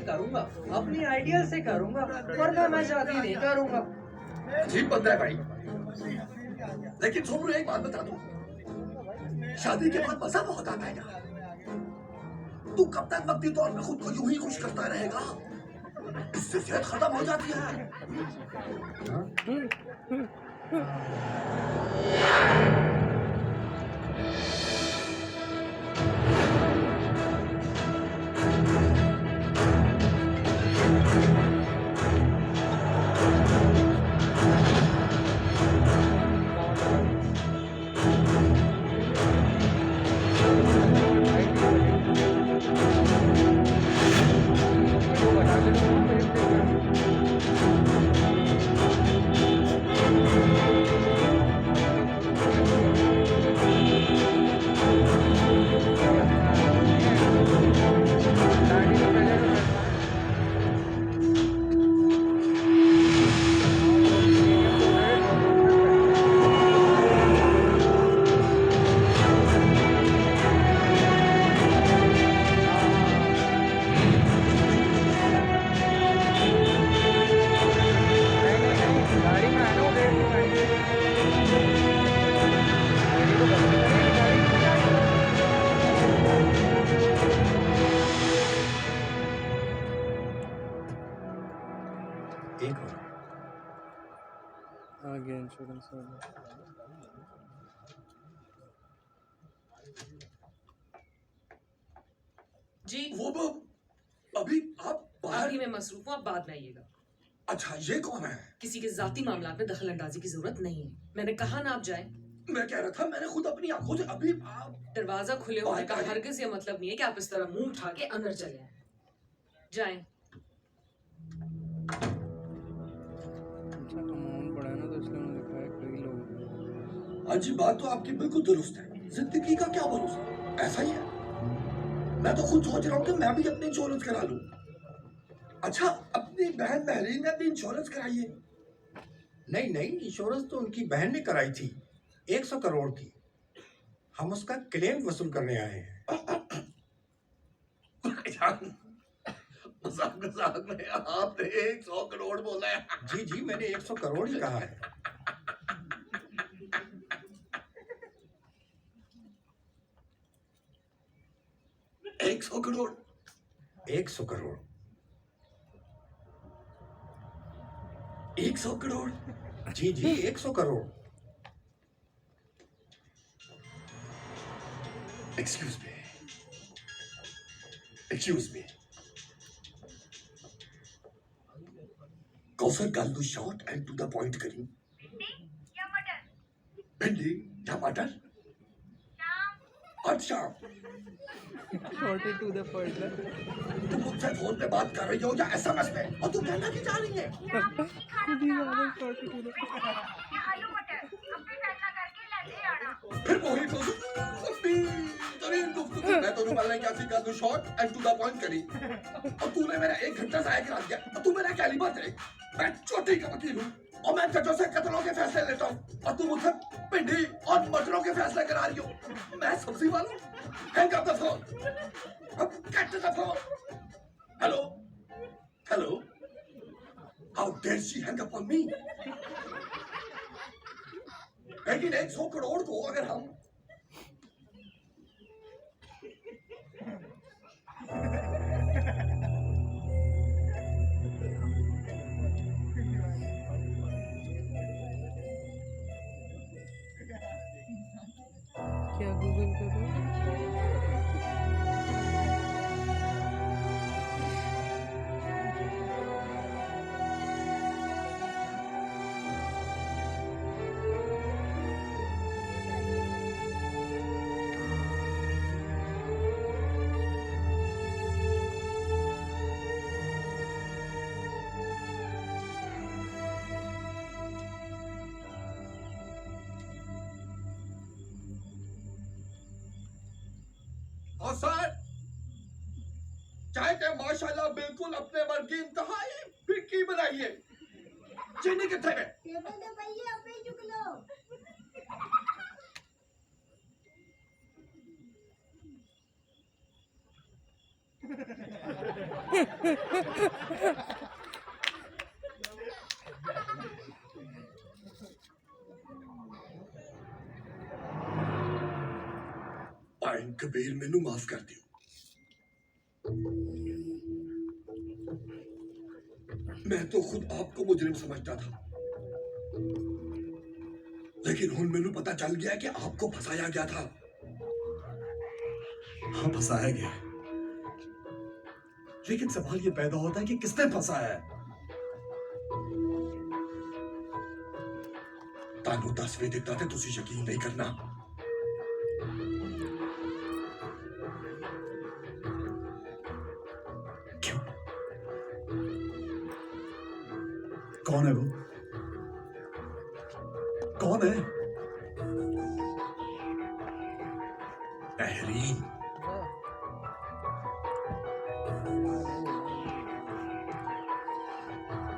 करूंगा, अपनी आइडिया से करूंगा, वरना मैं शादी नहीं करूंगा। अजीब बंदा है भाई, लेकिन सोनू एक बात बता दूं, शादी के बाद मजा बहुत आता है यार। तू कब तक वक्ती तौर पे खुद को यूं ही खुश करता रहेगा? इससे सेहत खत्म हो जाती है। एक और आगे इंश्योरेंस वाला जी वो अभी आप बाहर। अभी मैं मसरूफ हूँ, आप बाद में आइएगा। अच्छा, ये कौन है? किसी के जाती मामलात में दखल अंदाजी की जरूरत नहीं है। मैंने कहा ना आप जाएं। मैं कह रहा था, मैंने खुद अपनी आंखों से अभी आप। दरवाजा खुले होने का बाहर हरगिज़ ये मतलब नहीं है कि आप इस तरह मुंह उठा के अंदर चले आए। जाएं। अच्छा अमाउंट बढ़ा है ना, तो इसलिए मैंने देखा है कई लोग। हाँ जी, बात तो आपकी बिल्कुल दुरुस्त है। जिंदगी का क्या भरोसा, ऐसा ही है। मैं तो खुद सोच रहा हूँ कि मैं भी अपनी इंश्योरेंस करा लूं। अच्छा, अपनी बहन महरीन ने भी इंश्योरेंस कराई है? नहीं नहीं, इंश्योरेंस तो उनकी बहन ने कराई थी, 100 करोड़ की। हम उसका क्लेम वसूल करने आए हैं। मजाक मजाक में आपने 100 करोड़ बोला है। जी जी, मैंने 100 करोड़ ही कहा है। एक 100 करोड़? 100 करोड़। 100 करोड़? जी जी, 100 crore. Excuse me, excuse me. Kausar गालू short and to the point करी। भिंडी या मटर? अच्छा, शॉर्ट टू द पॉइंट। तुम मुझसे फोन पे बात कर रही हो या एसएमएस पे? और तुम कहना की जा रही है? खुद ही ज्यादा शॉर्ट टू द फिर वही तो तरीन गुफ्तगू। मैं तो रुमाल क्या सी गालू short and to the point करी, और तूने मेरा 1 घंटा जाया करा दिया। और तू मेरा क्या लिबास है? मैं चोटी का वकील हूँ और मैं जजों से कत्लों के फैसले लेता हूँ, और तू मुझसे भिंडी और मटरों के फैसले करा रही हो। मैं सब्जी वाला हूँ। Hang up the phone. Get to the phone. Hello? Hello? How dare she hang up on me? लेकिन 100 करोड़ को अगर हम क्या गूगल करो। और सर चाहे के माशाल्लाह बिल्कुल अपने वर्ग की इंतहाई फिक्की बनाइए। चीनी कितने में? टेबल पे भैया अपने चुक लो। आइन कबीर मैनू माफ कर दियो। मैं तो खुद आपको मुजरिम समझता था, लेकिन हुन मैनू पता चल गया कि आपको फंसाया गया था। हाँ, फंसाया गया है। लेकिन सवाल ये पैदा होता है कि किसने फंसाया है। तानू तस्वीर दिता ते तुसी यकीन नहीं करना। क्यों? कौन है वो? कौन है? बहरीन।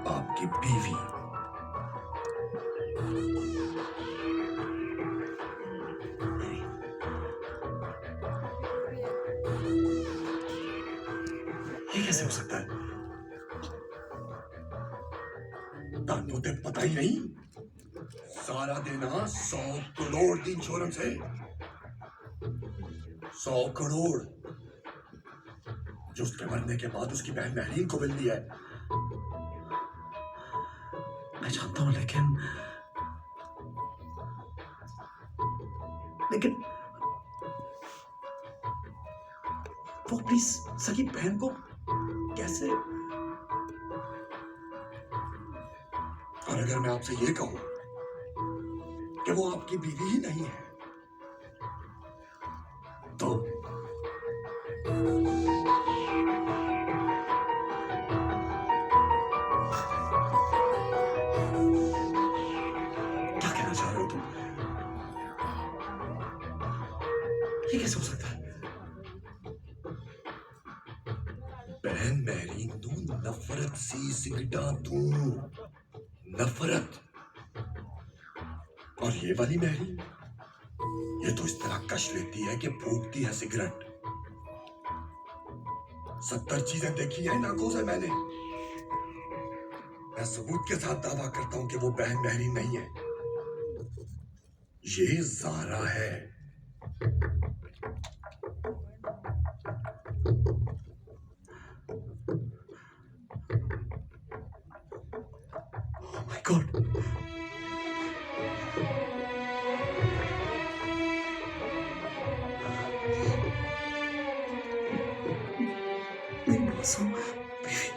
आपकी बीवी। ये कैसे हो सकता है? तानू ते पता ही नहीं, सारा देना 100 करोड़ की इंश्योरेंस है। 100 करोड़ जो उसके मरने के बाद उसकी बहन महरीन को मिलती है। मैं जानता हूं, लेकिन वो अपनी सगी बहन को कैसे? और अगर मैं आपसे ये कहूं कि वो आपकी बीवी ही नहीं है, तो क्या कहना चाह रहे हो तुम? ये कैसे हो सकता है? बहन महरीन तू नफरत सी सिगटा तू नफरत। और ये वाली महरीन, ये तो इस तरह कश लेती है कि फूकती है सिगरेट। 70 चीजें देखी हैं इन आंखों से मैंने। मैं सबूत के साथ दावा करता हूं कि वो बहन महरीन नहीं है, ये ज़ारा है। Oh my God! मेरी मासूम बीवी।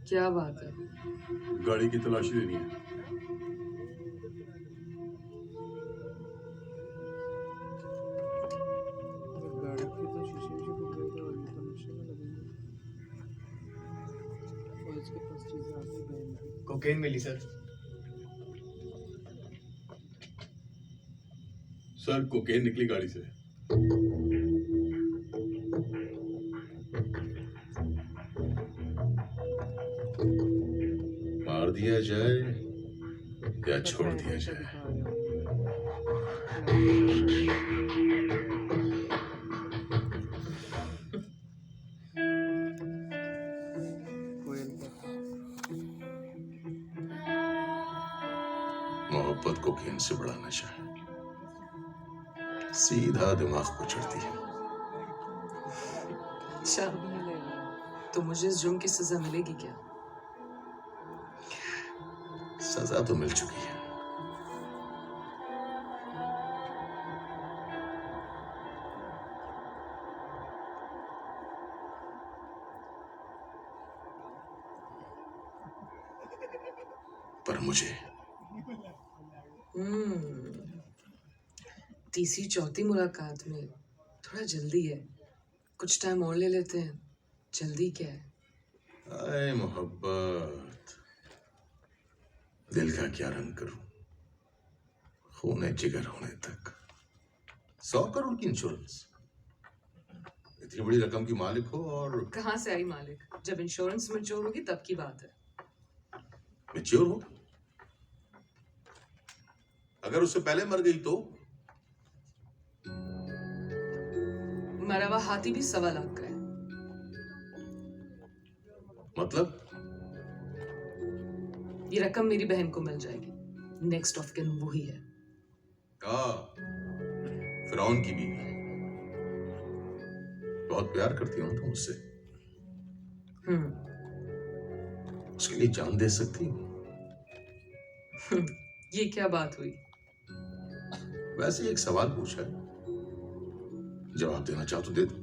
क्या बात है? गाड़ी की तलाशी लेनी है। अगर गाड़ी की तो शीशे वीशे टूट गए तो ये तो नशे में लगेंगे। और इसके पास चीजें आती बहन की। कोकेन मिली सर। सर कोकेन निकली गाड़ी से। मार दिया जाए या छोड़ दिया जाए? मोहब्बत कोकेन से बड़ा नशा है, सीधा दिमाग को चढ़ती है। अच्छा, तो मुझे इस जुर्म की सजा मिलेगी क्या? सजा तो मिल चुकी है। पर मुझे तीसरी चौथी मुलाकात में थोड़ा जल्दी है, कुछ टाइम और ले लेते हैं। जल्दी क्या है? आए मोहब्बत, दिल का क्या रंग करूं, खूने जिगर होने तक। 100 करोड़ की इंश्योरेंस, इतनी बड़ी रकम की मालिक हो और कहाँ से आई मालिक? जब इंश्योरेंस मैच्योर होगी तब की बात है। मैच्योर हो? अगर उससे पहले मर गई तो? मरा हुआ हाथी भी 1.25 लाख का है। मतलब ये रकम मेरी बहन को मिल जाएगी। नेक्स्ट ऑफ किन वही है। फिरौन की बीवी। बहुत प्यार करती हो तुम उससे। उसके लिए जान दे सकती हो। ये क्या बात हुई? वैसे ही एक सवाल पूछा है, जवाब देना चाहो तो दे दो।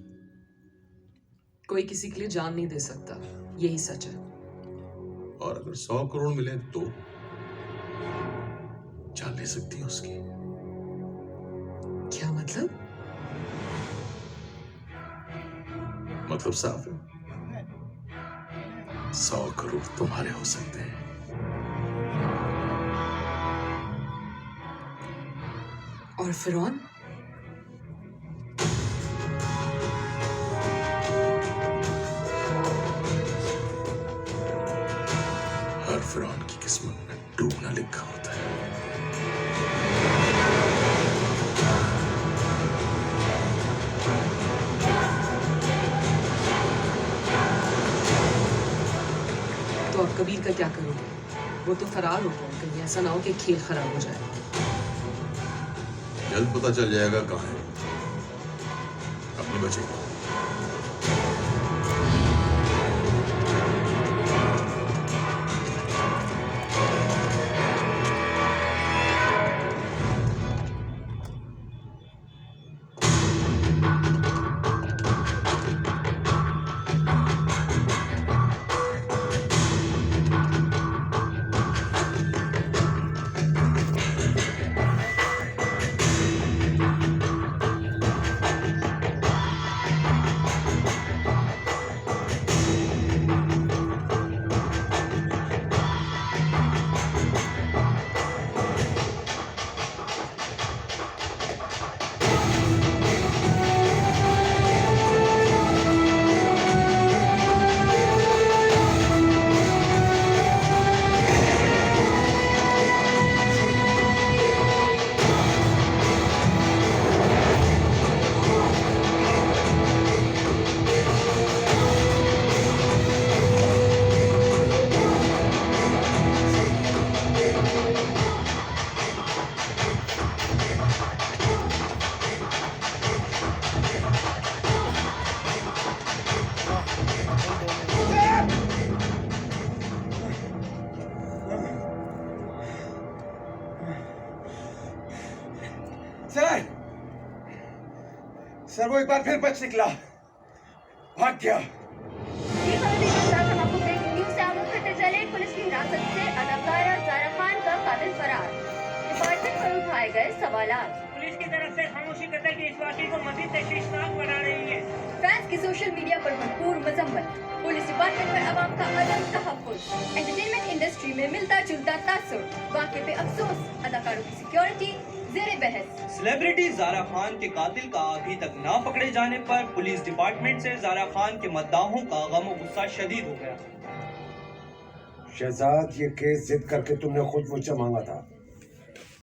कोई किसी के लिए जान नहीं दे सकता, यही सच है। और अगर 100 करोड़ मिले तो जान ले सकती है उसकी। क्या मतलब? मतलब साफ है, 100 करोड़ तुम्हारे हो सकते हैं। और फिरौन? हर फिरौन की किस्मत में डूबना लिखा होता है। तो अब कबीर का क्या करोगे? वो तो फरार हो गया, कहीं ऐसा ना हो कि खेल खराब हो जाए। जल्द पता चल जाएगा कहाँ है। अपनी बचे सर वो एक बार फिर बच निकला, भाग गया। अगली खबर भी के साथ हम आपको ब्रेकिंग न्यूज से आगाह करते चले। पुलिस की हिरासत से अदाकारा जारा खान का कातिल फरार, डिपार्टमेंट पर उठाए गए सवालात। पुलिस की तरफ से खामोशी कतल की इस वाकये को मजीद तशवीशनाक बना रही है। फैंस की सोशल मीडिया पर भरपूर मजम्मत, पुलिस डिपार्टमेंट पर आवाम का अदम तहफ्फुज़, एंटरटेनमेंट इंडस्ट्री में मिलता जुलता तासुर, वाक़े पे अफसोस, अदाकारों की सिक्योरिटी ज़ेरे बहस। सेलिब्रिटी जारा खान के कातिल का अभी तक ना पकड़े जाने पर पुलिस डिपार्टमेंट से जारा खान के मद्दाहों का गम और गुस्सा शदीद हो गया। शहजाद, ये केस जिद करके तुमने खुद मुझसे मांगा था।